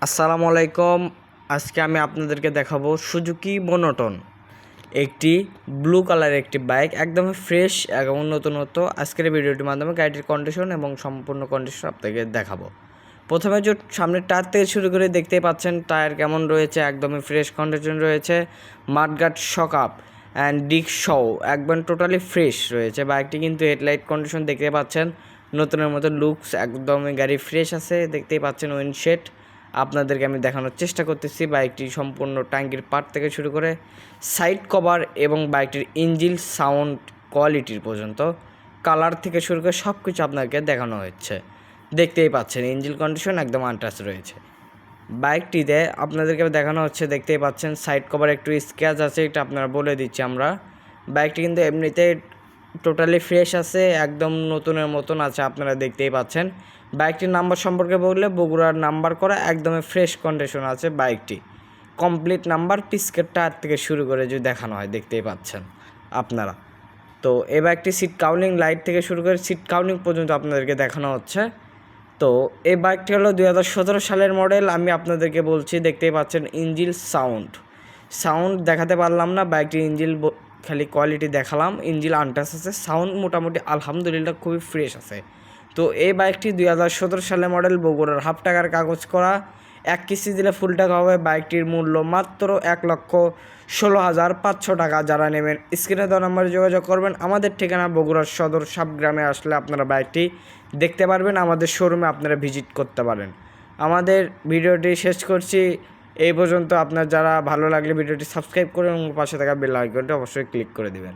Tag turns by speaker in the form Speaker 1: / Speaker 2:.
Speaker 1: আসসালামু আলাইকুম। আজকে আমি আপনাদেরকে দেখাবো সুজুকি মোনোটন, একটি ব্লু কালারের একটি বাইক, একদমই ফ্রেশ এবং নতুনত্ব। আজকের এই ভিডিওটির মাধ্যমে গাড়িটির কন্ডিশন এবং সম্পূর্ণ কন্ডিশন আপনাকে দেখাবো। প্রথমে যে সামনের টায়ার থেকে শুরু করে দেখতেই পাচ্ছেন টায়ার কেমন রয়েছে, একদমই ফ্রেশ কন্ডিশন রয়েছে। মাডগার্ড শকআপ অ্যান্ড ডিস্ক সহ একদম টোটালি ফ্রেশ রয়েছে। বাইকটি কিন্তু হেডলাইট কন্ডিশন দেখতে পাচ্ছেন নতুনের মতো লুকস, একদমই গাড়ি ফ্রেশ আছে। দেখতেই পাচ্ছেন উইন্ডশেড আপনাদেরকে আমি দেখানোর চেষ্টা করতেছি। বাইকটি সম্পূর্ণ ট্যাঙ্কির পার্ট থেকে শুরু করে সাইড কভার এবং বাইকটির ইঞ্জিন সাউন্ড কোয়ালিটির পর্যন্ত কালার থেকে শুরু করে সব কিছু আপনাকে দেখানো হচ্ছে। দেখতেই পাচ্ছেন ইঞ্জিন কন্ডিশন একদম আনটাচ রয়েছে। বাইকটিতে আপনাদেরকে দেখানো হচ্ছে, দেখতেই পাচ্ছেন সাইড কভার একটু স্ক্র্যাচ আছে, এটা আপনারা বলে দিচ্ছি আমরা। বাইকটি কিন্তু এমনিতে টোটালি ফ্রেশ আছে, একদম নতুনের মতন আছে, আপনারা দেখতেই পাচ্ছেন। বাইকটির নাম্বার সম্পর্কে বললে বগুড়ার নাম্বার করা, একদমই ফ্রেশ কন্ডিশন আছে বাইকটি। কমপ্লিট নাম্বার, পিসকেট টায়ার থেকে শুরু করে যদি দেখানো হয় দেখতেই পাচ্ছেন আপনারা। তো এই বাইকটি সিট কাউলিং লাইট থেকে শুরু করে সিট কাউলিং পর্যন্ত আপনাদেরকে দেখানো হচ্ছে। তো এই বাইকটি হলো 2017 সালের মডেল। আমি আপনাদেরকে বলছি, দেখতেই পাচ্ছেন ইঞ্জিন সাউন্ড দেখাতে পারলাম না, বাইকটির ইঞ্জিন খালি কোয়ালিটি দেখালাম। ইঞ্জিন আনটাচ আছে, সাউন্ড মোটামুটি আলহামদুলিল্লাহ খুবই ফ্রেশ আছে। তো এই বাইকটি 2017 সালের মডেল, বগুড়ার হাফ টাকার কাগজ করা, 1 কিস্তি দিলে ফুল টাকা হবে। বাইকটির মূল্য মাত্র 1,16,500 টাকা। যারা নেবেন স্ক্রিনে দেওয়া নাম্বারে যোগাযোগ করবেন। আমাদের ঠিকানা বগুড়ার সদর সাবগ্রামে আসলে আপনারা বাইকটি দেখতে পারবেন, আমাদের শোরুমে আপনারা ভিজিট করতে পারেন। আমাদের ভিডিওটি শেষ করছি এই পর্যন্ত। আপনার যারা ভালো লাগলে ভিডিওটি সাবস্ক্রাইব করে এবং পাশে থাকা বেল আইকনটি অবশ্যই ক্লিক করে দিবেন।